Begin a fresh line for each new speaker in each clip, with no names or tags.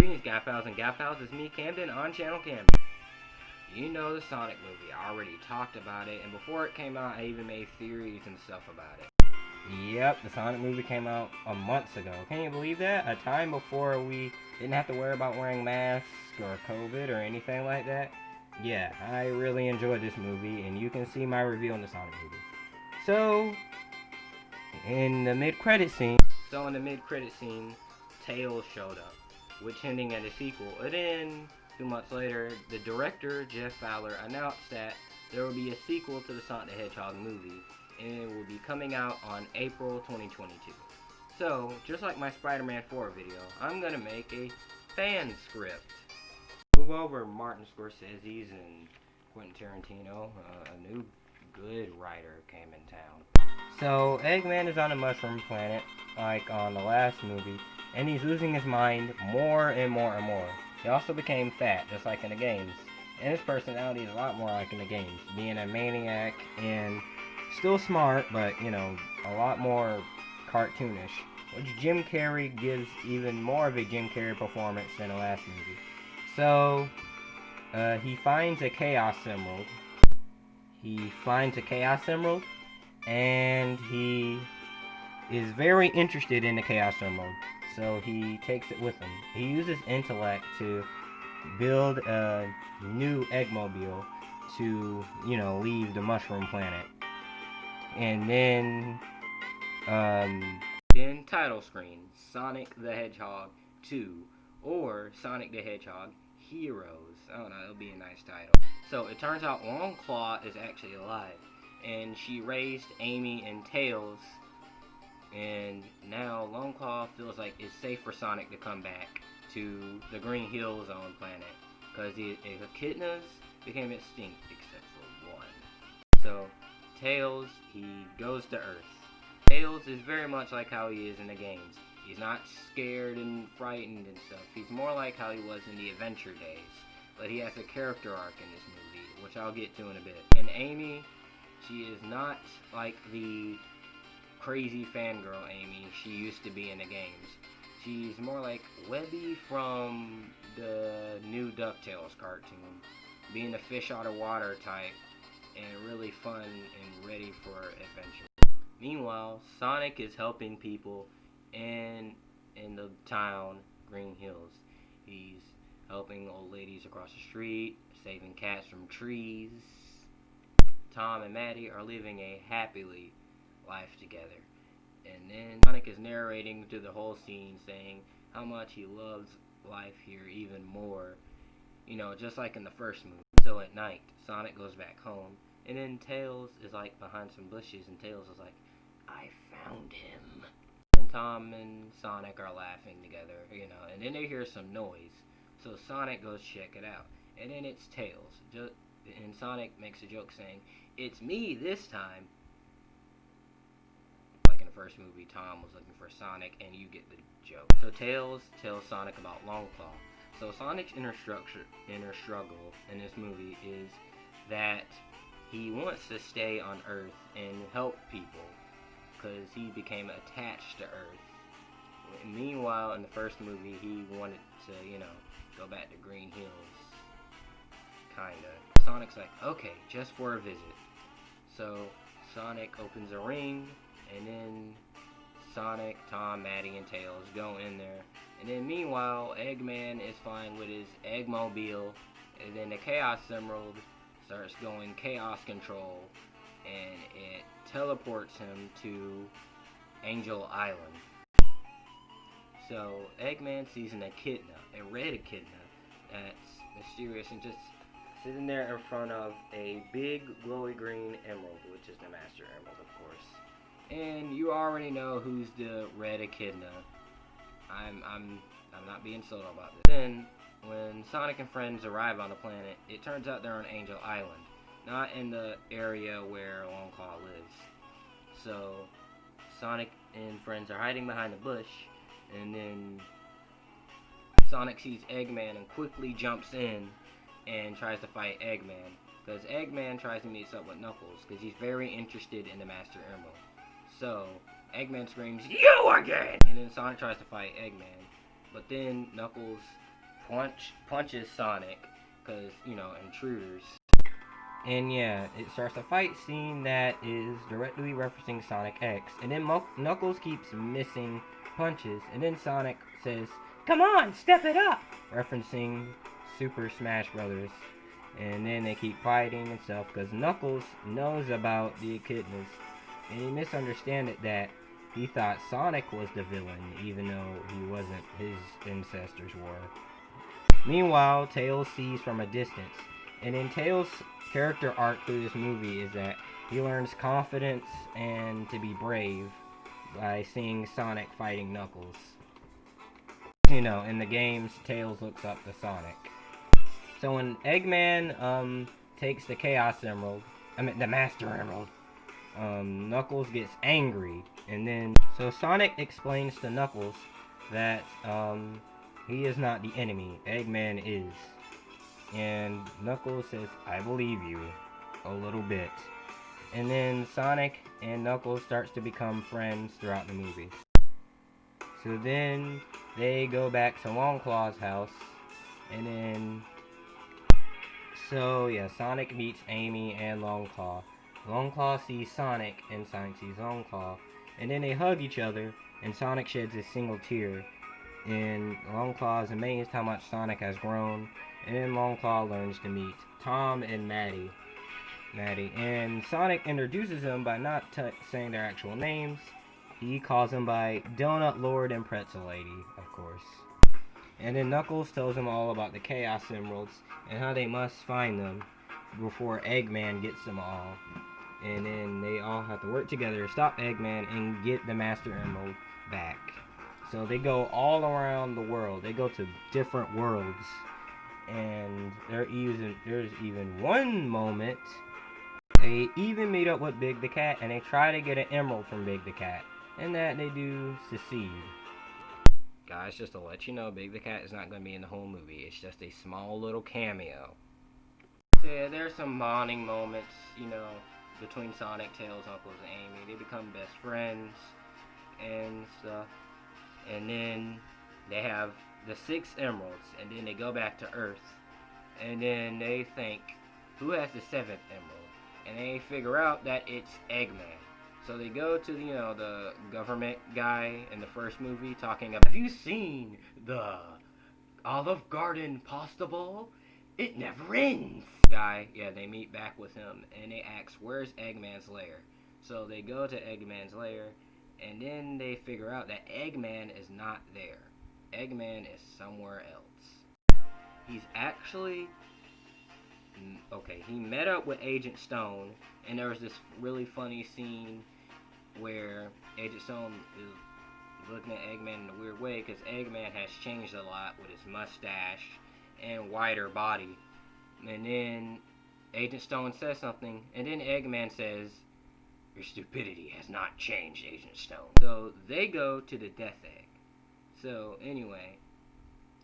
Greetings, Gap Pals and Gap Pals. It's me, Camden, on Channel Camden. You know the Sonic movie. I already talked about it, and before it came out, I even made theories and stuff about it. Yep, the Sonic movie came out a month ago. Can you believe that? A time before we didn't have to worry about wearing masks or COVID or anything like that. Yeah, I really enjoyed this movie, and you can see my review on the Sonic movie. So, in the mid-credit scene, Tails showed up, which hinting at a sequel. And then, 2 months later, the director, Jeff Fowler, announced that there will be a sequel to the Sonic the Hedgehog movie, and it will be coming out on April 2022. So, just like my Spider-Man 4 video, I'm gonna make a Fanscript. Move over Martin Scorsese's and Quentin Tarantino, a new good writer came in town. So, Eggman is on a mushroom planet, like on the last movie, and he's losing his mind more and more and more. He also became fat, just like in the games. And his personality is a lot more like in the games, being a maniac and still smart, but, you know, a lot more cartoonish. Which Jim Carrey gives even more of a Jim Carrey performance than the last movie. So, he finds a Chaos Emerald. And he is very interested in the Chaos Emerald. So he takes it with him. He uses intellect to build a new Eggmobile to, leave the mushroom planet. And then, title screen, Sonic the Hedgehog 2, or Sonic the Hedgehog Heroes. I don't know, it'll be a nice title. So it turns out Longclaw is actually alive, and she raised Amy and Tails, and now Longclaw feels like it's safe for Sonic to come back to the Green Hill Zone planet, because the echidnas became extinct except for one. So Tails, he goes to Earth. Tails is very much like how he is in the games. He's not scared and frightened and stuff. He's more like how he was in the Adventure days. But he has a character arc in this movie, which I'll get to in a bit. And Amy, she is not like the crazy fangirl Amy she used to be in the games. She's more like Webby from the new DuckTales cartoon, being a fish out of water type, and really fun and ready for adventure. Meanwhile, Sonic is helping people in the town, Green Hills. He's helping old ladies across the street, saving cats from trees. Tom and Maddie are living a happily life together. And then Sonic is narrating through the whole scene, saying how much he loves life here even more, just like in the first movie. So at night, Sonic goes back home, and then Tails is like behind some bushes, and Tails is like, I found him. And Tom and Sonic are laughing together, and then they hear some noise. So Sonic goes check it out, and then it's Tails. And Sonic makes a joke saying, it's me this time. Like in the first movie, Tom was looking for Sonic, and you get the joke. So Tails tells Sonic about Longclaw. So Sonic's inner struggle in this movie is that he wants to stay on Earth and help people, because he became attached to Earth. Meanwhile, in the first movie, he wanted to, go back to Green Hills. Kinda. Sonic's like, okay, just for a visit. So, Sonic opens a ring, and then Sonic, Tom, Maddie, and Tails go in there. And then meanwhile, Eggman is fine with his Eggmobile, and then the Chaos Emerald starts going Chaos Control, and it teleports him to Angel Island. So Eggman sees an echidna, a red echidna, that's mysterious and just sitting there in front of a big glowy green emerald, which is the Master Emerald, of course. And you already know who's the red echidna. I'm not being subtle about this. Then when Sonic and friends arrive on the planet, it turns out they're on Angel Island, not in the area where Longclaw lives. So Sonic and friends are hiding behind a bush, and then Sonic sees Eggman and quickly jumps in and tries to fight Eggman, because Eggman tries to meet up with Knuckles because he's very interested in the Master Emerald. So Eggman screams, "You again!" And then Sonic tries to fight Eggman, but then Knuckles punches Sonic, because, intruders. And yeah, it starts a fight scene that is directly referencing Sonic X. And then Knuckles keeps missing punches. And then Sonic says, "Come on, step it up!" referencing Super Smash Brothers. And then they keep fighting and stuff because Knuckles knows about the echidnas. And he misunderstood it that he thought Sonic was the villain, even though he wasn't, his ancestors were. Meanwhile, Tails sees from a distance. And in Tails' character arc through this movie is that he learns confidence and to be brave by seeing Sonic fighting Knuckles. In the games, Tails looks up to Sonic. So when Eggman takes the the Master Emerald, Knuckles gets angry, and then so Sonic explains to Knuckles that he is not the enemy, Eggman is. And Knuckles says, "I believe you," a little bit. And then Sonic and Knuckles starts to become friends throughout the movie. So then they go back to Longclaw's house, and then Sonic meets Amy and Longclaw. Longclaw sees Sonic, and Sonic sees Longclaw, and then they hug each other, and Sonic sheds a single tear. And Longclaw is amazed how much Sonic has grown. And then Longclaw learns to meet Tom and Maddie. And Sonic introduces them by not saying their actual names. He calls them by Donut Lord and Pretzel Lady, of course. And then Knuckles tells them all about the Chaos Emeralds and how they must find them before Eggman gets them all. And then they all have to work together to stop Eggman and get the Master Emerald back. So they go all around the world. They go to different worlds. And there's even one moment they even meet up with Big the Cat and they try to get an emerald from Big the Cat. And that they do succeed. Guys, just to let you know, Big the Cat is not going to be in the whole movie. It's just a small little cameo. So yeah, there's some bonding moments, between Sonic, Tails, Knuckles, and Amy. They become best friends and stuff. And then they have the 6 emeralds, and then they go back to Earth, and then they think, who has the 7th emerald? And they figure out that it's Eggman. So they go to the government guy in the first movie talking about, "Have you seen the Olive Garden pasta bowl? It never ends." Guy, yeah, they meet back with him, and they ask, "Where's Eggman's lair?" So they go to Eggman's lair, and then they figure out that Eggman is not there. Eggman is somewhere else. He's actually... Okay, he met up with Agent Stone, and there was this really funny scene where Agent Stone is looking at Eggman in a weird way, because Eggman has changed a lot with his mustache and wider body. And then Agent Stone says something, and then Eggman says, "Your stupidity has not changed, Agent Stone." So they go to the Death Egg. So anyway,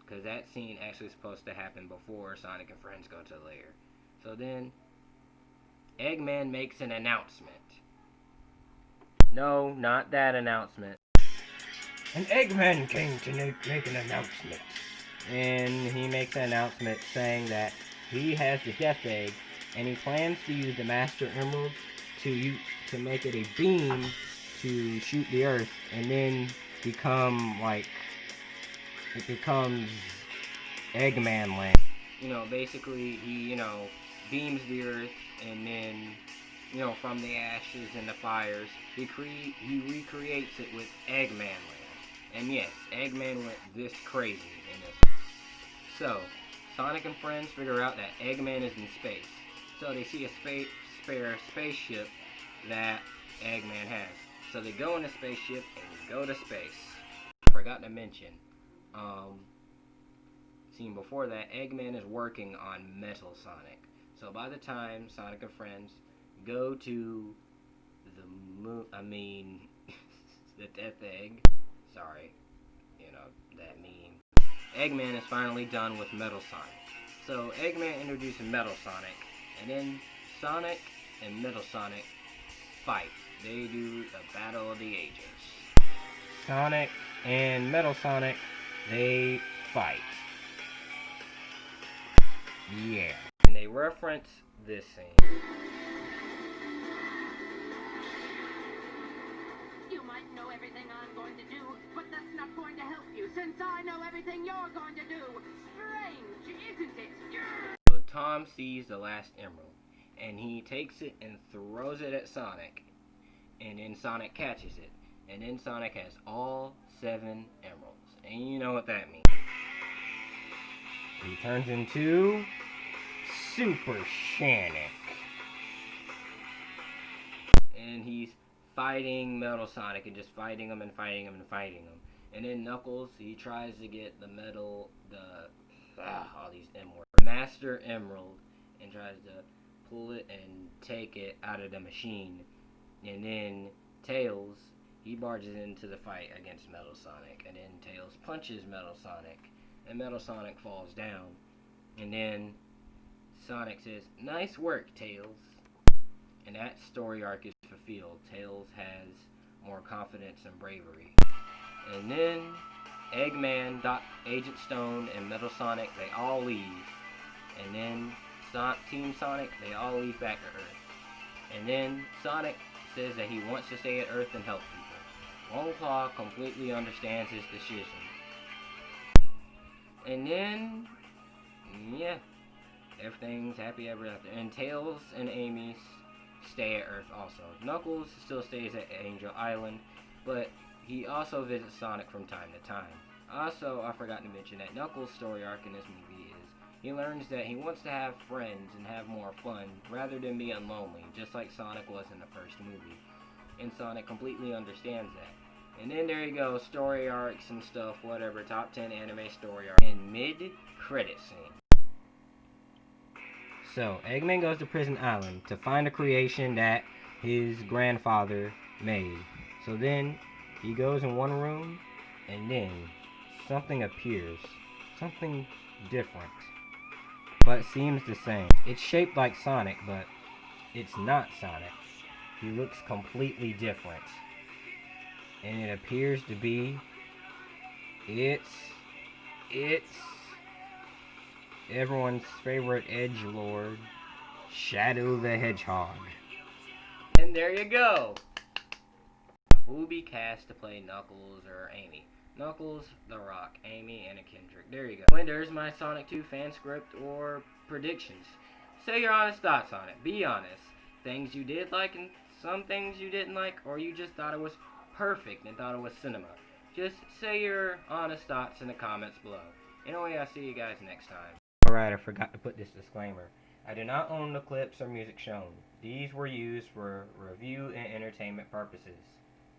because that scene actually is supposed to happen before Sonic and friends go to the lair. So then Eggman makes an announcement. No, not that announcement. And Eggman came to make an announcement. And he makes an announcement saying that he has the Death Egg, and he plans to use the Master Emerald to make it a beam to shoot the Earth, and then become it becomes Eggman Land. Basically he beams the Earth, and then from the ashes and the fires, he recreates it with Eggman Land. And yes, Eggman went this crazy in this. So Sonic and friends figure out that Eggman is in space. So they see a spare spaceship that Eggman has. So they go in the spaceship and go to space. Forgot to mention, scene before that, Eggman is working on Metal Sonic. So by the time Sonic and friends go to the Death Egg, sorry, that meme, Eggman is finally done with Metal Sonic. So Eggman introduces Metal Sonic, and then Sonic and Metal Sonic fight. They do the Battle of the Ages. Sonic and Metal Sonic, they fight. Yeah. And they reference this scene.
You might know everything I'm going to do, but that's not going to help you, since I know everything you're going to do. Strange, isn't it?
So Tom sees the last emerald, and he takes it and throws it at Sonic, and then Sonic catches it, and then Sonic has all 7 emeralds, and you know what that means. He turns into Super Sonic, and he's fighting Metal Sonic and just fighting him and fighting him and fighting him. And then Knuckles, he tries to get the metal, all these M words, Master Emerald, and tries to pull it and take it out of the machine. And then Tails, he barges into the fight against Metal Sonic, and then Tails punches Metal Sonic, and Metal Sonic falls down. And then Sonic says, "Nice work, Tails." And that story arc is fulfilled. Tails has more confidence and bravery. And then Eggman, Agent Stone, and Metal Sonic, they all leave. And then Team Sonic, they all leave back to Earth. And then Sonic says that he wants to stay at Earth and help people. Lone Claw completely understands his decision. And then, yeah, everything's happy ever after. And Tails and Amy stay at Earth also. Knuckles still stays at Angel Island, but he also visits Sonic from time to time. Also, I forgot to mention that Knuckles' story arc in this movie is he learns that he wants to have friends and have more fun rather than being lonely, just like Sonic was in the first movie. And Sonic completely understands that. And then there you go, story arcs and stuff, whatever, top 10 anime story arcs. And mid-credit scene. So, Eggman goes to Prison Island to find a creation that his grandfather made. So then, he goes in one room, and then something appears. Something different. But seems the same. It's shaped like Sonic, but it's not Sonic. He looks completely different. And it appears to be... It's everyone's favorite edgelord, Shadow the Hedgehog. And there you go! Who will be cast to play Knuckles or Amy? Knuckles, The Rock, Amy, and a Kendrick. There you go. When there's my Sonic 2 fan script or predictions. Say your honest thoughts on it. Be honest. Things you did like and some things you didn't like, or you just thought it was perfect and thought it was cinema. Just say your honest thoughts in the comments below. Anyway, I'll see you guys next time. Alright, I forgot to put this disclaimer. I do not own the clips or music shown. These were used for review and entertainment purposes.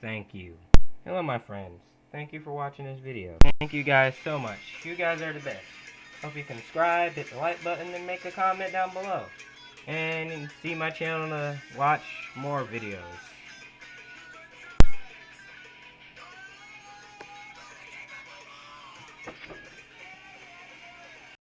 Thank you. Hello, my friends. Thank you for watching this video. Thank you guys so much. You guys are the best. Hope you can subscribe, hit the like button, and make a comment down below. And see my channel to watch more videos.